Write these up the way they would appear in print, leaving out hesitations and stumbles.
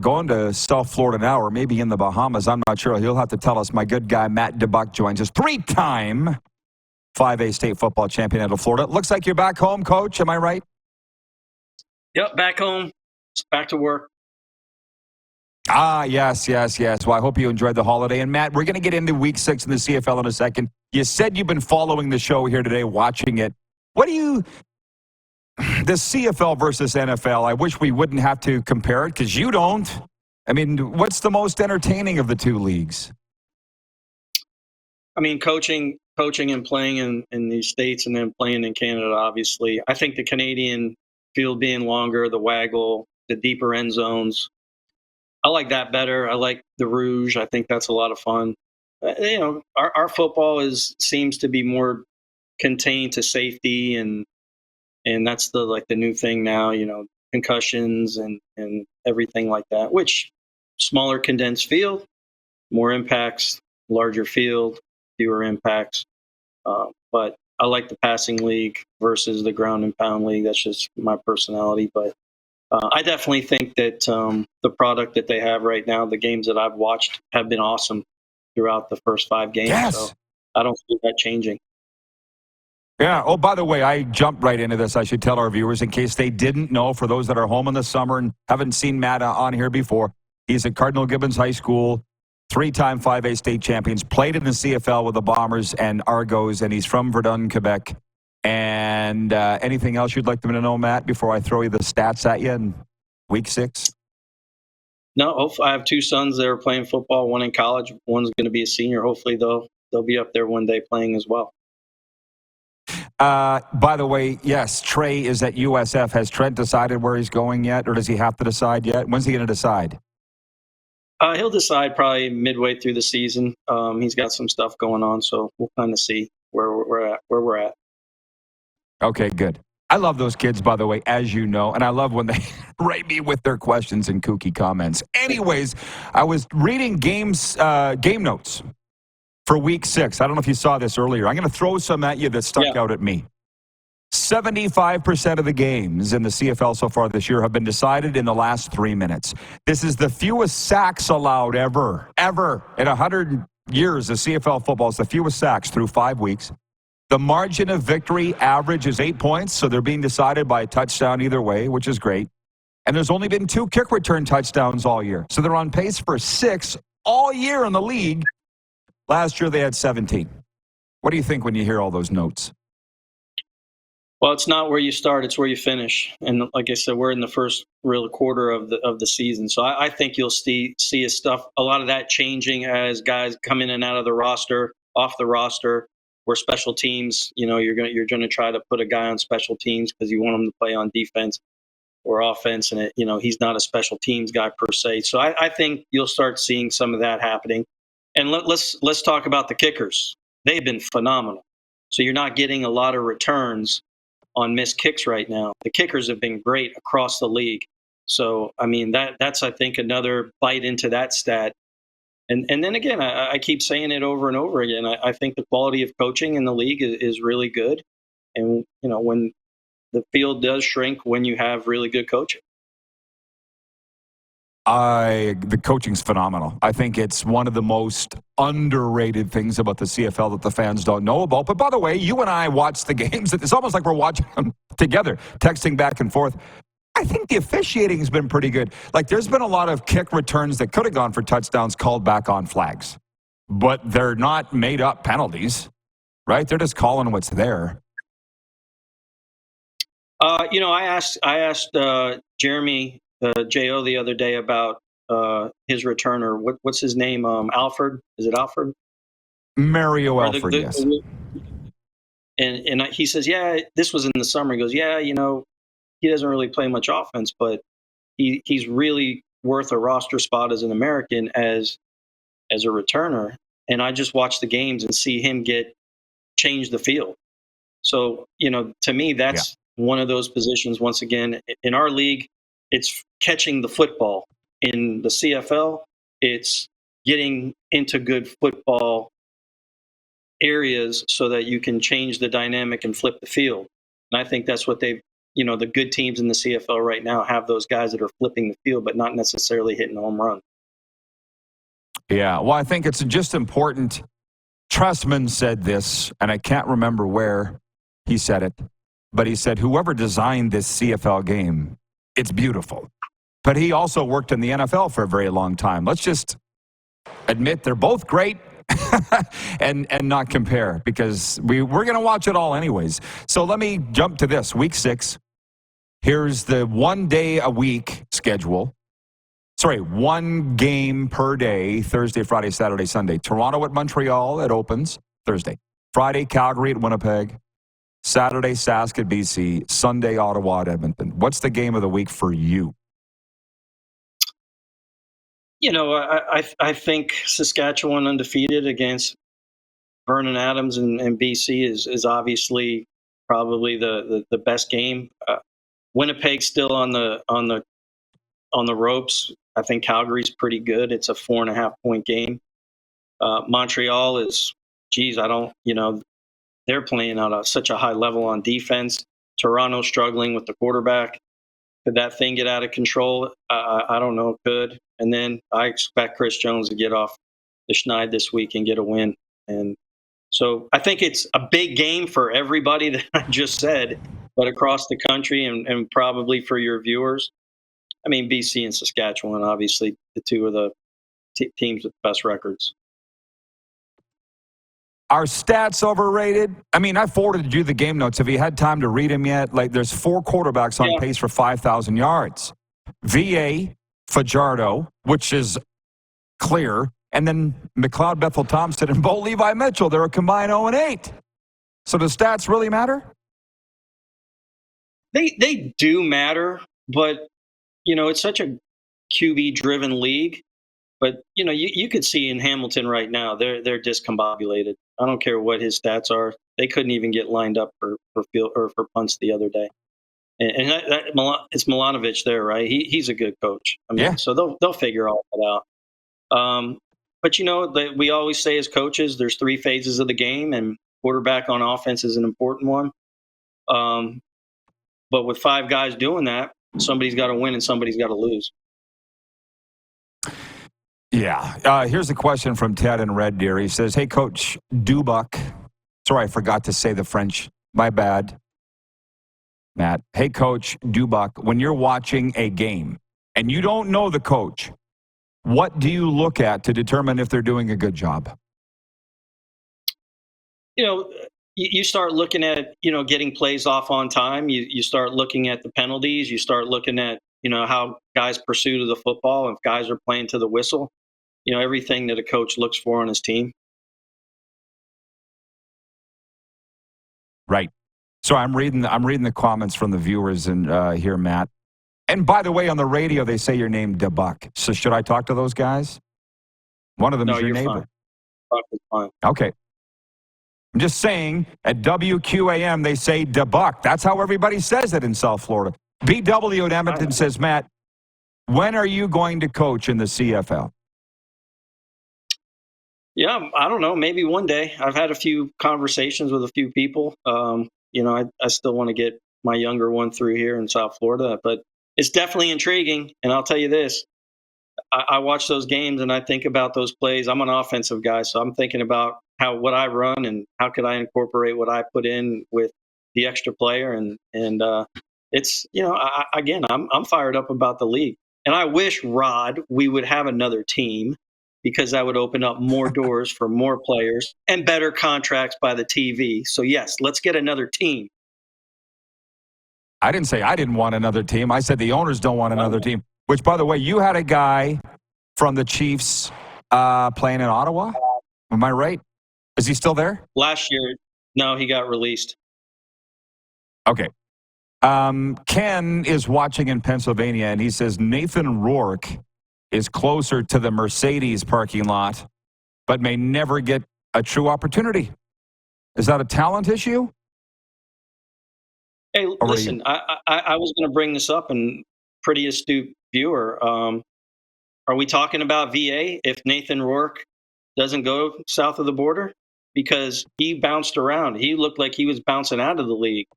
going to South Florida now, or maybe in the Bahamas. I'm not sure. He'll have to tell us. My good guy, Matt Dubuc, joins us. 3-time 5A state football champion out of Florida. Looks like you're back home, Coach. Am I right? Yep, back home. Back to work. Yes. Well, I hope you enjoyed the holiday. And, Matt, we're going to get into Week 6 in the CFL in a second. You said you've been following the show here today, watching it. The CFL versus NFL, I wish we wouldn't have to compare it because you don't. I mean, what's the most entertaining of the two leagues? I mean, coaching and playing in these states and then playing in Canada, obviously. I think the Canadian field being longer, the waggle, the deeper end zones, I like that better. I like the Rouge. I think that's a lot of fun. Our football seems to be more contained to safety, and that's the new thing now. Concussions and everything like that. Which smaller condensed field, more impacts, larger field, fewer impacts. But I like the passing league versus the ground and pound league. That's just my personality, but. I definitely think that the product that they have right now, the games that I've watched, have been awesome throughout the first 5 games. Yes. So I don't see that changing. Yeah. Oh, by the way, I jumped right into this. I should tell our viewers, in case they didn't know, for those that are home in the summer and haven't seen Matt on here before, he's at Cardinal Gibbons High School, 3-time 5A state champions, played in the CFL with the Bombers and Argos, and he's from Verdun, Quebec. And anything else you'd like them to know, Matt, before I throw you the stats at you in Week 6? No, I have 2 sons that are playing football. One in college, one's going to be a senior. Hopefully, they'll be up there one day playing as well. By the way, yes, Trey is at USF. Has Trent decided where he's going yet, or does he have to decide yet? When's he going to decide? He'll decide probably midway through the season. He's got some stuff going on, so we'll kind of see where we're at. Okay, good. I love those kids, by the way, as you know, and I love when they write me with their questions and kooky comments. Anyways, I was reading game notes for Week 6. I don't know if you saw this earlier. I'm going to throw some at you that stuck out at me. 75% of the games in the CFL so far this year have been decided in the last 3 minutes. This is the fewest sacks allowed ever. In 100 years of CFL football, it's the fewest sacks through 5 weeks. The margin of victory average is 8 points, so they're being decided by a touchdown either way, which is great. And there's only been 2 kick return touchdowns all year. So they're on pace for 6 all year in the league. Last year they had 17. What do you think when you hear all those notes? Well, it's not where you start, it's where you finish. And like I said, we're in the first real quarter of the season. So I think you'll see a lot of that changing as guys come in and out of the roster, off the roster. Where special teams, you're going to try to put a guy on special teams because you want him to play on defense or offense, and he's not a special teams guy per se. So I think you'll start seeing some of that happening. And let's talk about the kickers. They've been phenomenal. So you're not getting a lot of returns on missed kicks right now. The kickers have been great across the league. So I mean that's I think another bite into that stat. And then again, I keep saying it over and over again. I think the quality of coaching in the league is really good. And, when the field does shrink, when you have really good coaching. The coaching's phenomenal. I think it's one of the most underrated things about the CFL that the fans don't know about. But by the way, you and I watch the games. It's almost like we're watching them together, texting back and forth. I think the officiating has been pretty good. Like, there's been a lot of kick returns that could have gone for touchdowns called back on flags. But they're not made-up penalties, right? They're just calling what's there. I asked Jeremy J.O. the other day about his returner. What's his name? Alfred? Is it Alfred? Mario Alfred, yes. And he says, yeah, this was in the summer. He goes, yeah, he doesn't really play much offense, but he's really worth a roster spot as an American as a returner. And I just watch the games and see him change the field. So, to me, that's one of those positions. Once again, in our league, it's catching the football. In the CFL, it's getting into good football areas so that you can change the dynamic and flip the field. And I think that's what they've the good teams in the CFL right now have those guys that are flipping the field, but not necessarily hitting home run. Yeah, well, I think it's just important. Trustman said this, and I can't remember where he said it, but he said, whoever designed this CFL game, it's beautiful. But he also worked in the NFL for a very long time. Let's just admit they're both great and not compare, because we're going to watch it all anyways. So let me jump to this. Week 6. Here's the 1 day a week schedule. Sorry, 1 game per day, Thursday, Friday, Saturday, Sunday. Toronto at Montreal, it opens Thursday. Friday, Calgary at Winnipeg. Saturday, Sask at BC. Sunday, Ottawa at Edmonton. What's the game of the week for you? I think Saskatchewan undefeated against Vernon Adams and BC is obviously probably the best game. Winnipeg's still on the ropes. I think Calgary's pretty good. It's a 4.5 point game. Montreal is, they're playing at such a high level on defense. Toronto struggling with the quarterback. Could that thing get out of control? I don't know. It could. And then I expect Chris Jones to get off the schneid this week and get a win. And so I think it's a big game for everybody that I just said, but across the country and probably for your viewers. I mean, BC and Saskatchewan, obviously, the two of the teams with the best records. Are stats overrated? I mean, I forwarded you the game notes. Have you had time to read them yet? Like, there's 4 quarterbacks on pace for 5,000 yards. VA, Fajardo, which is clear, and then McLeod Bethel Thompson and Bo Levi Mitchell. They're a combined 0-8. So does stats really matter? They do matter, but, it's such a QB-driven league. But, you could see in Hamilton right now, they're discombobulated. I don't care what his stats are. They couldn't even get lined up for field or for punts the other day. And it's Milanovic there, right? He's a good coach. I mean, so they'll figure all that out. But we always say as coaches, there's 3 phases of the game, and quarterback on offense is an important one. But with 5 guys doing that, somebody's got to win and somebody's got to lose. Yeah. Here's a question from Ted in Red Deer. He says, hey, Coach Dubuc. Sorry, I forgot to say the French. My bad, Matt. Hey, Coach Dubuc, when you're watching a game and you don't know the coach, what do you look at to determine if they're doing a good job? You start looking at, getting plays off on time. You start looking at the penalties. You start looking at, how guys pursue to the football. If guys are playing to the whistle, everything that a coach looks for on his team. Right. So I'm reading the comments from the viewers and here, Matt. And by the way, on the radio, they say your name Dubuc. So should I talk to those guys? One of them is your neighbor. Fine. Okay. I'm just saying, at WQAM, they say Dubuc. That's how everybody says it in South Florida. BW at Edmonton says, Matt, when are you going to coach in the CFL? Yeah, I don't know. Maybe one day. I've had a few conversations with a few people. I still want to get my younger one through here in South Florida, but it's definitely intriguing. And I'll tell you this, I watch those games and I think about those plays. I'm an offensive guy, so I'm thinking about what I run and how could I incorporate what I put in with the extra player. And it's, I'm fired up about the league. And I wish, Rod, we would have another team, because that would open up more doors for more players and better contracts by the TV. So, yes, let's get another team. I didn't say I didn't want another team. I said the owners don't want another team, which, by the way, you had a guy from the Chiefs playing in Ottawa. Am I right? Is he still there? Last year, no, he got released. Okay. Ken is watching in Pennsylvania, and he says Nathan Rourke is closer to the Mercedes parking lot, but may never get a true opportunity. Is that a talent issue? Hey, listen, I was going to bring this up, and pretty astute viewer. Are we talking about VA if Nathan Rourke doesn't go south of the border? Because he bounced around. He looked like he was bouncing out of the league.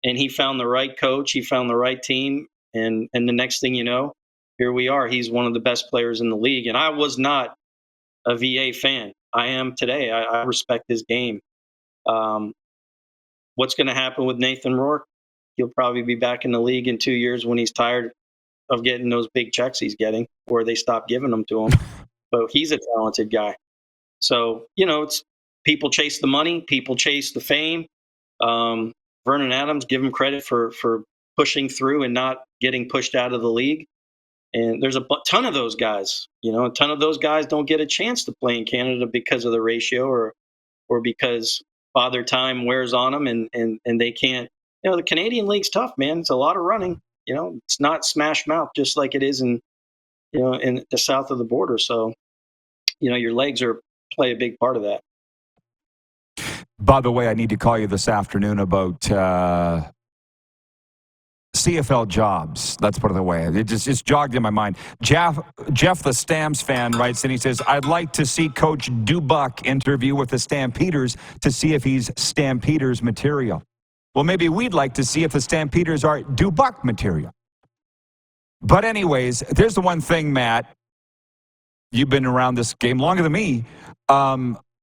and he found the right coach. He found the right team. And the next thing you know, here we are. He's one of the best players in the league. And I was not a VA fan. I am today. I respect his game. Um, what's going to happen with Nathan Rourke? He'll probably be back in the league in 2 years when he's tired of getting those big checks he's getting, or they stop giving them to him. But he's a talented guy. So, it's people chase the money, people chase the fame. Vernon Adams, give him credit for pushing through and not getting pushed out of the league. And there's a ton of those guys. A ton of those guys don't get a chance to play in Canada because of the ratio or because father time wears on them and they can't. The Canadian League's tough, man. It's a lot of running. It's not smash mouth just like it is in the south of the border. So, your legs play a big part of that. By the way, I need to call you this afternoon about CFL jobs. Let's put it away. It just jogged in my mind. Jeff, the Stamps fan, writes and he says, I'd like to see Coach Dubuc interview with the Stampeders to see if he's Stampeders material. Well, maybe we'd like to see if the Stampeders are Dubuc material. But anyways, there's the one thing, Matt. You've been around this game longer than me.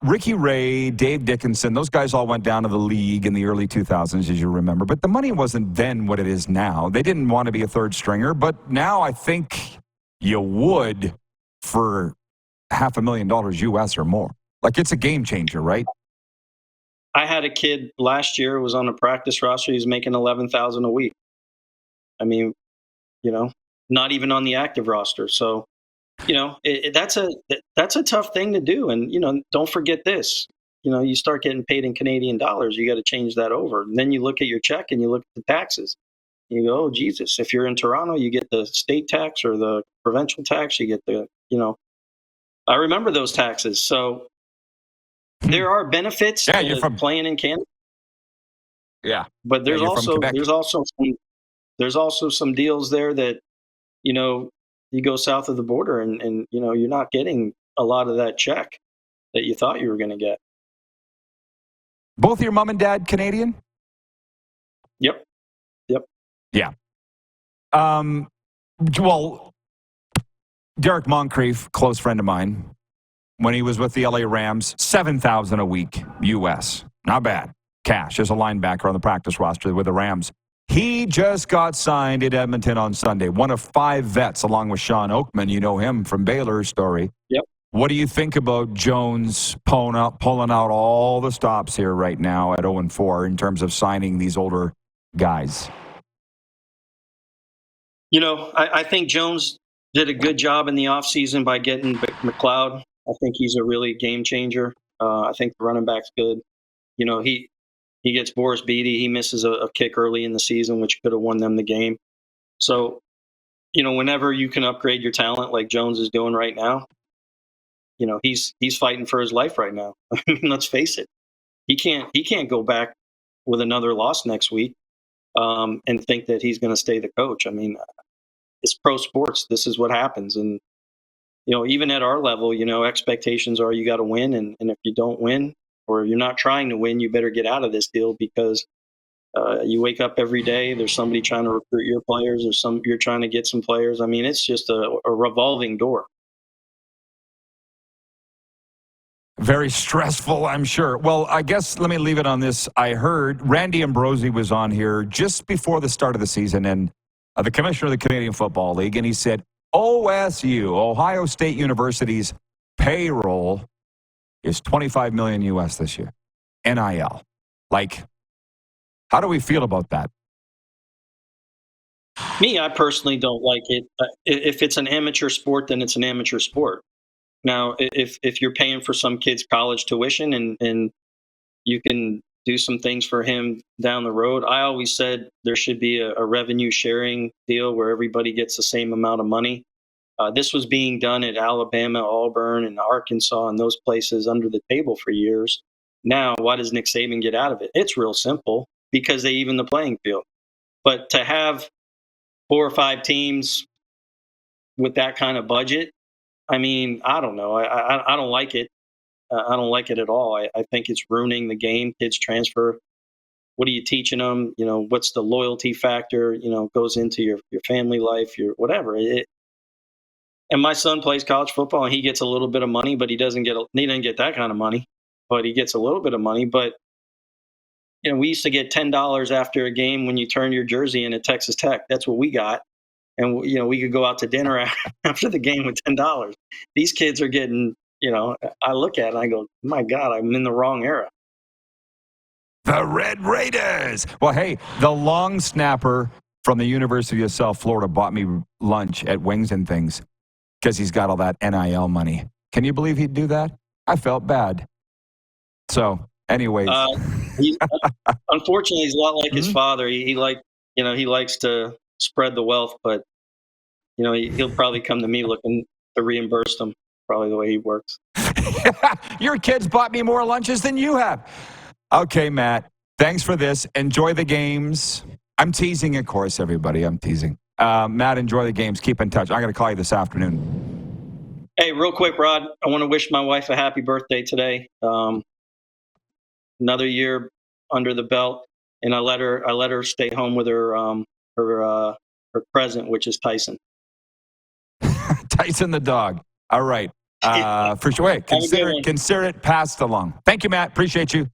Ricky Ray, Dave Dickinson, those guys all went down to the league in the early 2000s, as you remember. But the money wasn't then what it is now. They didn't want to be a third stringer, but now I think you would for $500,000 US or more. Like, it's a game changer, right? I had a kid last year, was on a practice roster. He was making $11,000 a week. I mean, not even on the active roster. So, that's a tough thing to do. And, don't forget this, you start getting paid in Canadian dollars, you got to change that over. And then you look at your check and you look at the taxes. You go, oh, Jesus, if you're in Toronto, you get the state tax or the provincial tax, you get I remember those taxes. So there are benefits to playing in Canada. Yeah. But there's also some deals there that, you go south of the border and you're not getting a lot of that check that you thought you were going to get. Both your mom and dad Canadian? Yep. Yeah. Well, Derek Moncrief, close friend of mine, when he was with the LA Rams, $7,000 a week US. Not bad. Cash as a linebacker on the practice roster with the Rams. He just got signed at Edmonton on Sunday. One of 5 vets, along with Sean Oakman. You know him from Baylor's story. Yep. What do you think about Jones pulling out all the stops here right now at 0-4 in terms of signing these older guys? I think Jones did a good job in the offseason by getting McLeod. I think he's a really game changer. I think the running back's good. He gets Boris Beatty. He misses a kick early in the season, which could have won them the game. So, whenever you can upgrade your talent like Jones is doing right now, he's fighting for his life right now. I mean, let's face it. He can't go back with another loss next week and think that he's going to stay the coach. I mean, it's pro sports. This is what happens. And, even at our level, expectations are you got to win. And if you don't win, or you're not trying to win, you better get out of this deal because you wake up every day, there's somebody trying to recruit your players, or you're trying to get some players. I mean, it's just a revolving door. Very stressful, I'm sure. Well, I guess let me leave it on this. I heard Randy Ambrosi was on here just before the start of the season, and the commissioner of the Canadian Football League, and he said OSU, Ohio State University's payroll is $25 million US this year. NIL. Like, how do we feel about that? Me, I personally don't like it. If it's an amateur sport, then it's an amateur sport. Now, if you're paying for some kid's college tuition and you can do some things for him down the road, I always said there should be a revenue sharing deal where everybody gets the same amount of money. This was being done at Alabama, Auburn, and Arkansas, and those places under the table for years. Now, why does Nick Saban get out of it? It's real simple, because they even the playing field. But to have 4 or 5 teams with that kind of budget, I mean, I don't know. I don't like it. I don't like it at all. I think it's ruining the game. Kids transfer what are you teaching them? What's the loyalty factor? Goes into your family life, your whatever. And my son plays college football, and he gets a little bit of money, but he didn't get that kind of money, but he gets a little bit of money. But we used to get $10 after a game when you turn your jersey in at Texas Tech. That's what we got, and we could go out to dinner after the game with $10. These kids are getting. I look at it and I go, my God, I'm in the wrong era. The Red Raiders. Well, hey, the long snapper from the University of South Florida bought me lunch at Wings and Things because he's got all that NIL money. Can you believe he'd do that? I felt bad. So, anyways. Unfortunately, he's a lot like his father. He likes to spread the wealth, but he'll probably come to me looking to reimburse them. Probably the way he works. Your kids bought me more lunches than you have. Okay, Matt. Thanks for this. Enjoy the games. I'm teasing, of course, everybody. I'm teasing. Matt, enjoy the games. Keep in touch. I'm going to call you this afternoon. Hey, real quick, Rod. I want to wish my wife a happy birthday today. Another year under the belt, and I let her stay home with her present, which is Tyson. Tyson the dog. All right. For sure. Consider it passed along. Thank you, Matt. Appreciate you.